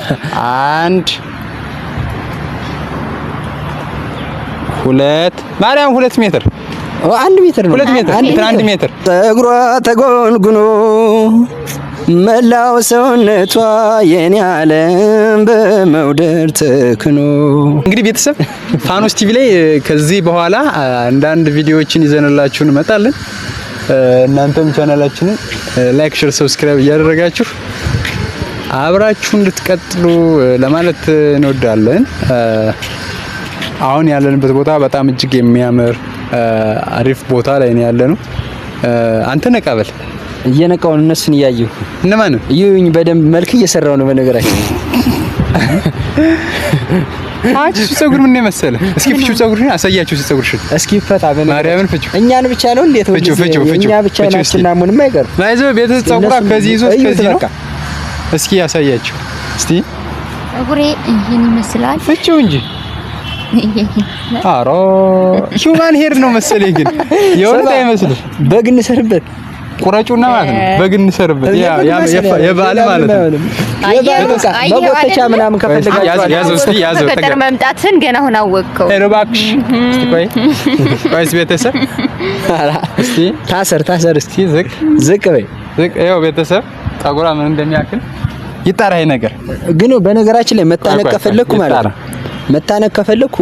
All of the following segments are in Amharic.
1 2 ማርያም 2 ሜትር 1 ሜትር ነው 2 ሜትር 1 ሜትር ፀጉሯ ተጎንጉኖ መላው ሰውነቷ የኔ ዓለም በመውደድ ተክኖ። እንግዲህ ቤተሰብ ፋኖስ ቲቪ ላይ ከዚህ በኋላ አንዳንድ ቪዲዮዎችን ይዘንላችሁ እንመጣለን። እናንተም ቻናላችንን ላይክ፣ ሼር፣ ሰብስክራይብ እያደረጋችሁ አብራችሁ እንድትቀጥሉ ለማለት እንወዳለን። አሁን ያለንበት ቦታ በጣም እጅግ የሚያምር አሪፍ ቦታ ላይ ነው ያለነው። አንተ ነቃበል እየነቃው እነሱን እያየሁ እነማን እዩኝ በደንብ መልክ እየሰራው ነው። በነገራችን አንቺ ፀጉር ምን መሰለ? እስኪ ፍቹ ፀጉርሽን አሳያችሁ። ፀጉርሽን እስኪ ፈታ ማርያምን ፍቹ። እኛን ብቻ ነው እንዴት ወዲህ እኛ ብቻ ናችንና ምንም አይቀር ማይዘው ቤት ፀጉራ ከዚህ ይዞ እስከዚህ ነው። እስኪ ያሳያችሁ እስቲ ፀጉሬ ይሄን ይመስላል። ፍቹ እንጂ አሮ ሂውማን ሄር ነው መሰለኝ፣ ግን የወጣ አይመስልም። በግ እንሰርበት ቁራጩና ማለት ነው። በግ እንሰርበት የባለ ማለት ነው። በጎተቻ ምናምን ከፈለጋችሁ ያዘው ተገር መምጣትን ገና አሁን አወቅከው። እባክሽ እስቲ ቆይስ ቤተሰብ እስቲ ታሰር እስቲ ዝቅ በይ ዝቅ። ይኸው ቤተሰብ ፀጉሯ ምን እንደሚያክል ይጣራ። ይሄ ነገር ግን በነገራችን ላይ መታነቅ ከፈለኩ ማለት ነው መታነቅ ከፈለኩ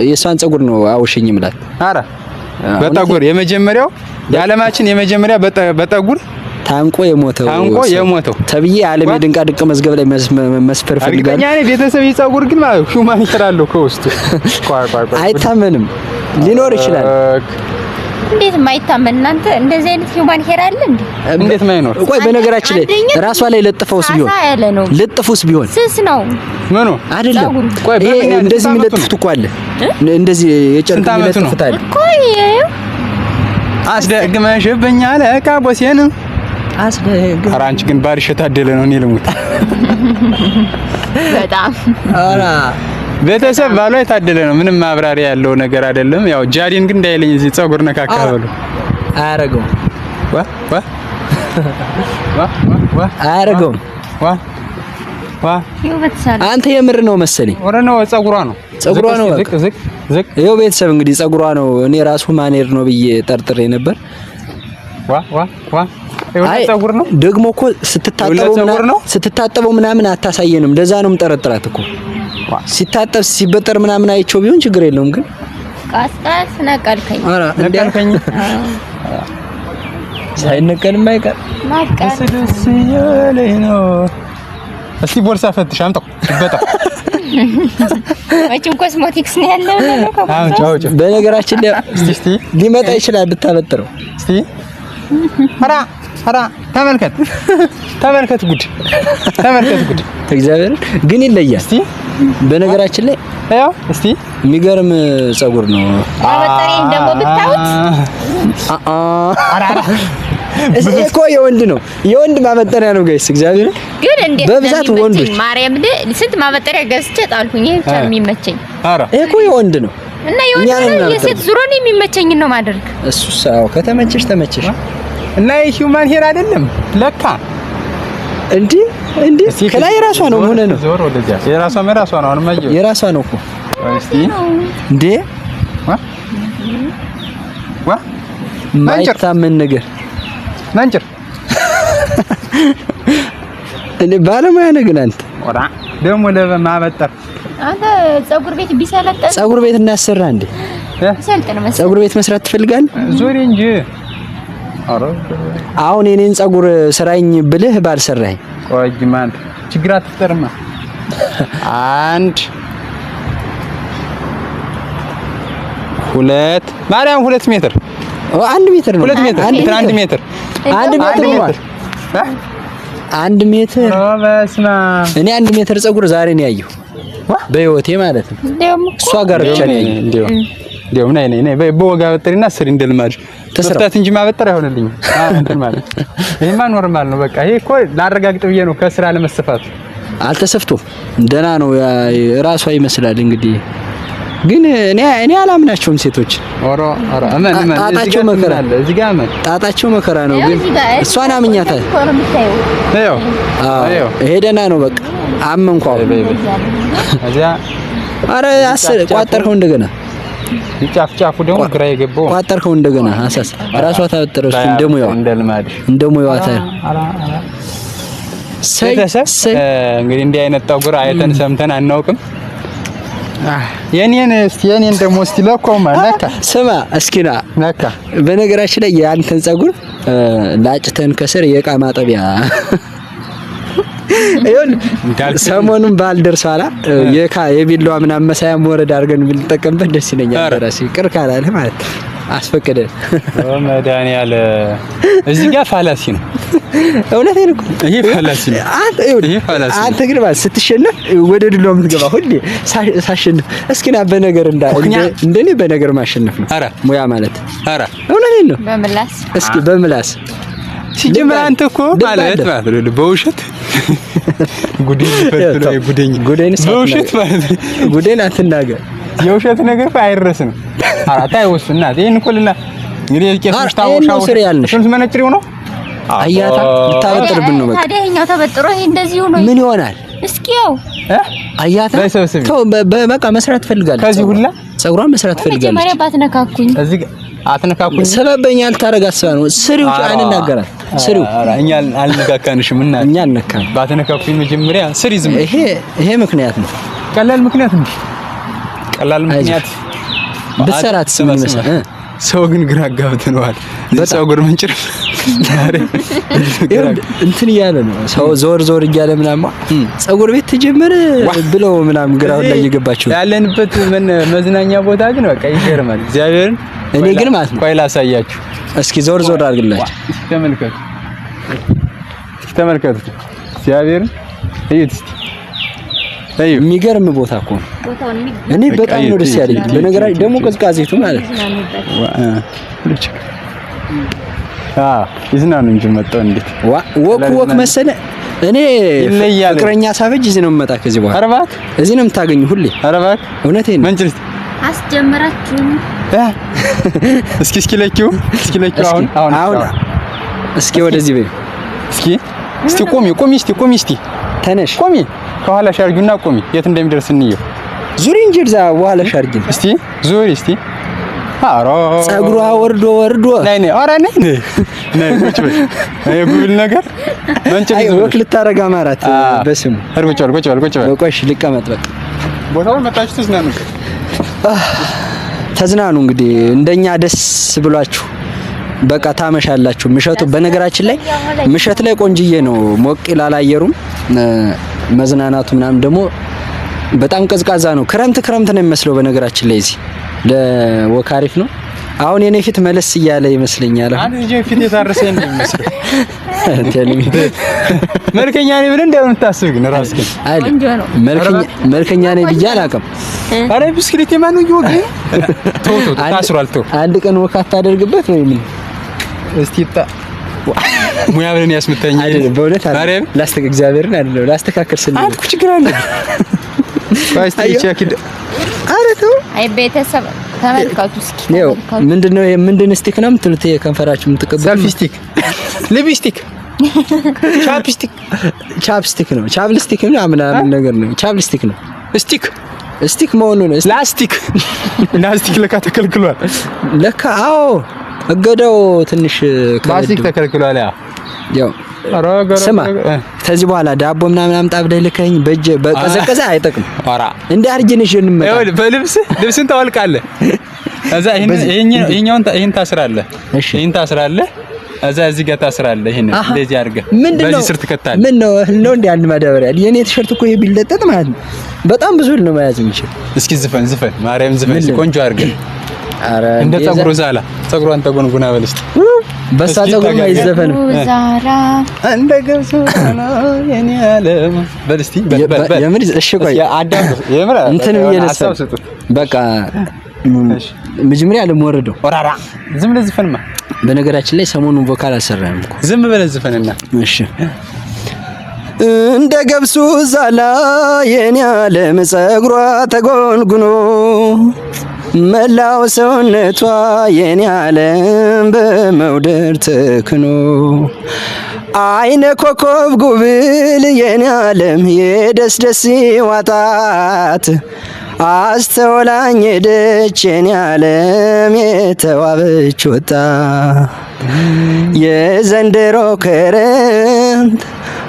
የሷን ፀጉር ነው አውሽኝ ማለት። አረ በጠጉር የመጀመሪያው የዓለማችን የመጀመሪያ በጠጉር ታንቆ የሞተው ተብዬ ዓለም የድንቃ ድንቅ መዝገብ ላይ መስፈር ፈልጋለሁ። እኛ ነኝ ቤተሰብ ይፀጉር ግን ማለት ሂውማን ይችላል ከውስጡ አይታመንም ሊኖር ይችላል። እንዴት ማይታመን እናንተ እንደዚህ አይነት ሂውማን ሄር አለ እንዴ? እንዴት ማይኖር? ቆይ በነገራችን ላይ ራሷ ላይ ለጥፈውስ ቢሆን ስስ ነው ምኑ አይደለም። ቆይ እንደዚህ የሚለጥፉት እኮ አለ እንደዚህ የጨርቅ የሚለጥፉት አለ እኮ። አስደግመሽብኛል ካቦሴን አስደግም። ኧረ አንቺ ግን ባሪሽ የታደለ ነው። እኔ ልሙት በጣም ኧረ ቤተሰብ ባሏ የታደለ ነው። ምንም ማብራሪያ ያለው ነገር አይደለም። ያው ጃዲን ግን እንዳይለኝ እዚህ ፀጉር ነካካበሉ አያረገውም አያረገውም። አንተ የምር ነው መሰለኝ። ወረ ነው ፀጉሯ ነው ዝቅ። ይኸው ቤተሰብ እንግዲህ ፀጉሯ ነው። እኔ ራሱ ማኔር ነው ብዬ ጠርጥሬ ነበር። አይ ፀጉር ነው ደግሞ እኮ ስትታጠበው ምናምን አታሳየንም። ለዛ ነው የምጠረጥራት እኮ ሲታጠብ ሲበጠር ምናምን አይቼው ቢሆን ችግር የለውም። ግን ቃስቃስ ነቀልከኝ። አረ ነቀልከኝ ሳይነቀልም አይቀር ደስ ያለኝ ነው። እስቲ ቦርሳ ፈትሽ አምጣው ይበጣ መቼም ኮስሞቲክስ ነው ያለው ነው። አውጭ በነገራችን ላይ እስቲ ሊመጣ ይችላል ብታበጥረው። እስቲ ኧረ ተመልከት ጉድ እግዚአብሔር ግን ይለያል። እስቲ በነገራችን ላይ ያው እስቲ የሚገርም ፀጉር ነው። ማበጠሪን ደግሞ ብታውት እኮ የወንድ ማበጠሪያ ነው ጋይስ። እግዚአብሔር ግን እንዴት በብዛት ወንዶች ማርያም ስንት ማበጠሪያ ገዝቼ ጣልኩኝ። ይሄ ብቻ የሚመቸኝ እኮ የወንድ ነው እና የሴት ዙሮን የሚመቸኝ ነው ማድረግ። እሱስ አዎ ከተመቸሽ ተመቸሽ። እና የሂውማን ሄር አይደለም ለካ እንዴ ከላይ የራሷ ነው ሆነ ነው ዞር ወደዚያ የራሷ ነው። አሁን ማየው የራሷ ነው እኮ እስቲ እንዴ ማይታመን ነገር መንጭር እንዴ ባለሙያ ነገር አንተ ወራ ደግሞ ለማበጠር አንተ ፀጉር ቤት ቢሰለጠን ፀጉር ቤት እናሰራ እንዴ ሰልጠን መሰለኝ። ፀጉር ቤት መስራት ትፈልጋለህ? ዞሪ እንጂ አሁን የኔን ፀጉር ስራኝ ብልህ ባልሰራኝ ቆይ ማን ችግር አትፈጠርማ። 1 2 ማርያም 2 ሜትር 1 ሜትር ነው 2 ሜትር 1 ሜትር 1 ሜትር በስመ እኔ 1 ሜትር ፀጉር ዛሬ ነው ያየሁ በህይወቴ ማለት ነው። እሷ ጋር ብቻ ነው ያየሁ። እንደው ነይ በወጋ በጥሪና ስሪ እንደልማድ ተስታት እንጂ ማበጠር አይሆንልኝም። እንትን ማለት ይሄማ ኖርማል ነው። በቃ ይሄ እኮ ላረጋግጥ ብዬ ነው ከስራ ለመሰፋት። አልተሰፍቶም ደህና ነው ራሷ ይመስላል እንግዲህ ግን እኔ አላምናቸውም ሴቶች ኦሮ ጣጣቸው መከራ አለ እዚህ ጋር ጣጣቸው መከራ ነው። ግን እሷን አምኛታል። ይሄ ደህና ነው በቃ አመንኳው። እዚያ ኧረ ቋጠርከው እንደገና ጫፍ ደግሞ ግራ የገባው ቋጠርከው እንደገና አሳስ ራሷ ታበጥረው እንደሙያዋ ታዲያ እንግዲህ እንዲህ አይነት ጠጉር አይተን ሰምተን አናውቅም። የኔን ደግሞ እስቲ ለኮማ ነካ ስማ እስኪና ነካ። በነገራችን ላይ የአንተን ፀጉር ላጭተን ከስር የዕቃ ማጠቢያ ይሁን ሰሞኑን ባልደርሳላ የቢላዋ ምናምን መሳያ ወረድ አድርገን ብንጠቀምበት ደስ ይለኛል። ራሴ ቅር ካላለ ማለት አስፈቀደ መድኃኒዓለ እዚህ ጋር ፋላሲ ነው። እውነቴን እኮ ይሄ ፋላሲ ነው። አንተ ግን ማለት ስትሸነፍ ወደ ድሏ የምትገባ ሁሌ ሳሸንፍ እስኪና በነገር እንደኔ በነገር ማሸነፍ ነው ሙያ ማለት። ኧረ እውነቴን ነው። በምላስ እስኪ በምላስ ሲጀምር አንተ እኮ ማለት ነው በውሸት ጉዴን በውሸት ማለት ጉዴን አትናገር። የውሸት ነገር አይረስም። አራታይ ወስና ይሄን ኩልና እንግዲህ ቄሶች ታውሻው እሱን መነጭሪው ነው አያታ ልታበጥርብን ነው። በቃ ታዲያ ይሄኛው ተበጥሮ ይሄ እንደዚህ ሆኖ ምን ይሆናል? እስኪው አያታ ተው በቃ መስራት ፈልጋለች። ከዚህ ሁላ ፀጉሯን መስራት ፈልጋለች። መጀመሪያ ባትነካኩኝ እዚህ አትነካኩኝ ሰበበኛ አልታረጋስባ ነው ስሪው ጫን እናገራል ስሪው እኛ አልነካካንሽም እና እኛ አልነካን ባትነካኩኝ መጀመሪያ ስሪ ዝም ይሄ ምክንያት ነው። ቀላል ምክንያት ነው። ቀላል ምክንያት በሰራት ስም ይመስል ሰው ግን ግራ ጋብተነዋል። ፀጉር መንጭር እንትን እያለ ነው ሰው ዞር እያለ ምናምን ፀጉር ቤት ተጀመረ ብለው ምናምን ግራው ላይ እየገባችሁ ያለንበት መዝናኛ ቦታ ግን በቃ ይገርማል። እግዚአብሔርን እኔ ግን ማለት ነው ቆይ ላሳያችሁ እስኪ ዞር አድርግላችሁ ተመልከቱ። እግዚአብሔርን እዩት እስቲ የሚገርም ቦታ እኮ ነው። እኔ በጣም ነው ደስ ያለኝ። በነገራችን ደግሞ ቀዝቃዜቱ ማለት ይዝናኑ እንጂ መጣው እንዴት ወክ መሰለ። እኔ ፍቅረኛ ሳበጅ እዚህ ነው የምመጣ ከዚህ በኋላ አረባት እዚህ ነው የምታገኙ ሁሌ አረባት። እውነቴን ነው። መንጭልት አስጀምራችሁ እስኪ ለኪው አሁን እስኪ ወደዚህ በይ እስኪ ቆሚ ተነሽ ቆሚ ከኋላ ሻርጁና ቆሚ የት እንደሚደርስ እንየው። ዙሪ እንጂ እዛ በኋላ ሻርጁን ዙሪ አሮ ፀጉሯ ወርዶ ነይ ኧረ ነይ ቁጭ በይ። ጉብል ነገር መንጨት ወክ ልታረጋ ማራት በስሙ ቁጭ በል ቆሽ ልቀመጥ በቃ ቦታውን መጣችሁ ተዝናኑ። እንግዲህ እንደኛ ደስ ብሏችሁ በቃ ታመሻላችሁ። ምሸቱ በነገራችን ላይ ምሸት ላይ ቆንጅዬ ነው። ሞቅ ይላል አየሩም መዝናናቱ ምናምን ደግሞ በጣም ቀዝቃዛ ነው። ክረምት ነው የሚመስለው በነገራችን ላይ እዚህ ለወክ አሪፍ ነው። አሁን የኔ ፊት መለስ እያለ ይመስለኛል። አንተ ልጅ ፊት የታረሰኝ ነው የሚመስለው። መልከኛ ነኝ ብለህ እንደምታስብ ግን ራስህ አይደል? መልከኛ ነኝ ብዬ አላውቅም። አረ ብስክሌት የማን ነው ይወገ ታስሯል። አንድ ቀን ወክ አታደርግበት ወይ ምን? እስቲ ሙያ ብለን ያስመታኝ አይደል? በእውነት አይደል? እግዚአብሔርን አይደል? ላስተካክል ስል አንተ ችግር አለ። ፋስት ቼክ አረ ተው። አይ ቤተሰብ ተመልካቹ እስኪ ምንድነው ምንድን ስቲክ ነው የምትሉት? የከንፈራችሁ የምትቀበሉ ሰልፊ ስቲክ፣ ሊፕስቲክ፣ ቻፕስቲክ ነው። ቻፕስቲክ ነው ምናምን ነገር ነው። ቻፕስቲክ ነው። ስቲክ መሆኑ ነው። ላስቲክ ለካ ተከልክሏል። ለካ አዎ፣ እገዳው ትንሽ ፕላስቲክ ተከልክሏል። ያው ስማ ከዚህ በኋላ ዳቦ ምናምን አምጣ ብለህ ልከኝ በቀዘቀዘ አይጠቅም። ኧረ እንደ አርጅንሽ እንመጣ ይኸውልህ ልብስን ታወልቃለህ። እዛ ይሄን ታስራለህ። ይሄን ታስራለህ። እዛ እዚህ ጋር ታስራለህ። ይሄን እንደዚህ አድርገህ በዚህ ስር ትከታለህ። ምን ነው ነው እንደ አንድ ማዳበሪያ የኔ ቲሸርት እኮ ይሄ ቢለጠጥ ማለት ነው በጣም ብዙ ነው መያዝ የሚችል። እስኪ ዝፈን ማርያም ዝፈን ቆንጆ አድርገህ። ኧረ እንደ ፀጉሩ ዛላ ፀጉሯን ተጎንጉና በልስት በሳ ፀጉር ላይ ይዘፈን ዛራ እንደ ገብሱ ነው የኔ ዓለም በልስቲ የምር እሺ ቆይ አዳም የምር እንትን ይየለሰ በቃ መጀመሪያ ለሞረደው ወራራ ዝም ብለህ ዝፈንማ። በነገራችን ላይ ሰሞኑን ቮካል አልሰራንም እኮ ዝም ብለህ ዝፈንና እሺ እንደ ገብሱ ዛላ የኔ ዓለም ጸጉሯ ተጎንጉኖ መላው ሰውነቷ የኔ ዓለም በመውደድ ተክኖ አይነ ኮከብ ጉብል የኔ ዓለም የደስደስ ዋጣት አስተውላኝ ሄደች የኔ ዓለም የተዋበች ወጣ የዘንድሮ ክረምት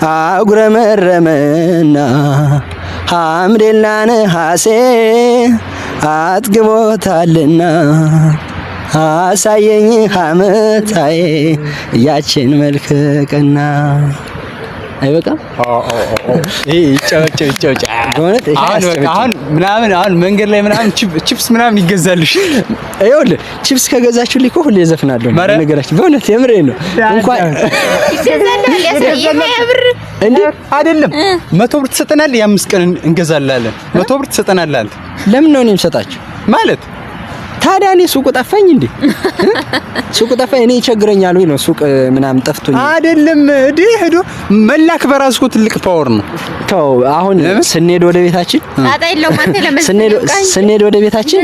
አጉረመረመና ሐምሌና ነሐሴ አጥግቦታልና አሳየኝ ዓመታዬ ያችን መልክ ቀና አይበቃም? ይጨውጨው አሁን ምናምን አሁን መንገድ ላይ ምናምን ቺፕስ ምናምን ይገዛልሽ። ይኸውልህ ቺፕስ ከገዛችሁልኝ እኮ ሁሌ እዘፍናለሁ። ነገራችን በእውነት የምሬን ነው። እንኳን እንዴ አይደለም 100 ብር ትሰጠናለህ፣ የ5 ቀን እንገዛላለን። 100 ብር ትሰጠናለህ አንተ። ለምን ነው እኔ የምሰጣችሁ ማለት? ታዲያ እኔ ሱቁ ጠፋኝ እንዴ? ሱቁ ጠፋኝ እኔ ይቸግረኛል ወይ ነው ሱቅ ምናምን ጠፍቶኝ አይደለም። ሄዶ መላክ በራሱ እኮ ትልቅ ፓወር ነው። ተው አሁን ስንሄድ ወደ ቤታችን ስንሄድ ወደ ቤታችን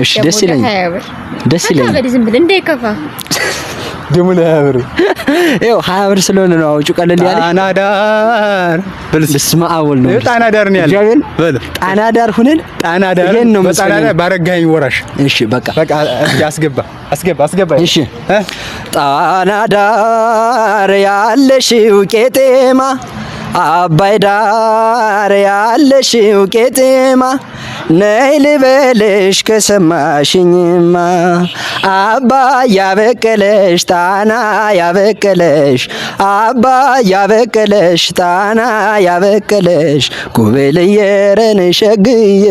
እሺ፣ ደስ ይለኛል። ዝም ብለህ እንዳይከፋ ደሙ ለብር ይኸው 20 ብር ስለሆነ ነው አውጪው ቀለል ያለ ጣናዳር በስመ አብ ወልድ ነው። ጣናዳር ነው ያለ ጣናዳር ሁነን ጣናዳር ነው በጣናዳር ባረጋኝ ወራሽ። እሺ በቃ አስገባ። እሺ ጣናዳር ያለሽው ቄጤማ አባይ ዳር ያለሽው ቄጤማ ነይ ልበልሽ ከሰማሽኝማ አባይ ያበቀለሽ ጣና ያበቀለሽ አባይ ያበቀለሽ ጣና ያበቀለሽ ጉብልየረን ሸግዬ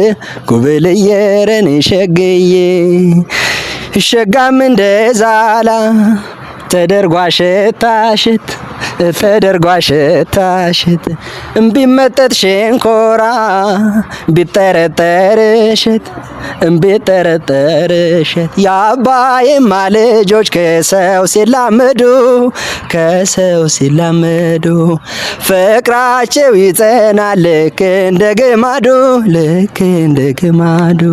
ጉብልየረን ሸግዬ ሸጋም እንደ ዛላ ተደርጓ ሸታሽት ተደርጓ ሸታሽት እምቢመጠጥ ሸንኮራ ቢጠረጠርሽት እምቢጠረጠርሽት የአባይማ ልጆች ከሰው ሲላመዱ ፍቅራቸው ይጸናል ልክ እንደ ግማዱ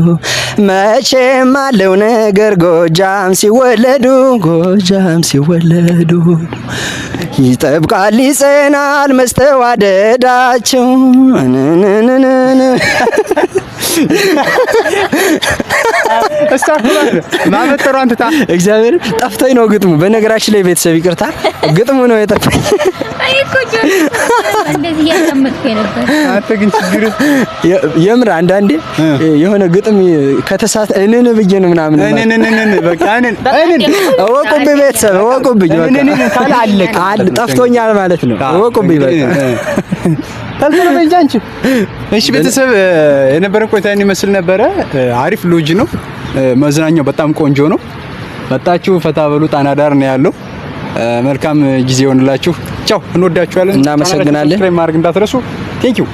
መቼም አለው ነገር ጎጃም ሲወለዱ ይጠብቃል ይጸናል መስተዋደዳቸው። ማመጠሯን ትታ እግዚአብሔር ጠፍቶኝ ነው ግጥሙ። በነገራችን ላይ ቤተሰብ ይቅርታ ግጥሙ ነው የጠፋኝ። እንደዚህ ያቀመጥከኝ ነበር። አንተ ግን ችግር የምር አንዳንዴ የሆነ ግጥም ከተሳተ እነነ ብዬ ነው ምናምን በቃ እወቁብኝ ቤተሰብ እወቁብኝ። በቃ ጠፍቶኛል ማለት ነው። እወቁብኝ በቃ ታልተረበኝ አንቺ። እሺ ቤተሰብ የነበረን ቆይታ ይመስል ነበረ። አሪፍ ሎጅ ነው። መዝናኛው በጣም ቆንጆ ነው። መጣችሁ ፈታ በሉ። ጣናዳር ነው ያለው። መልካም ጊዜ ይሆንላችሁ። ቻው፣ እንወዳችኋለን። እናመሰግናለን። ማድረግ እንዳትረሱ። ቴንኪው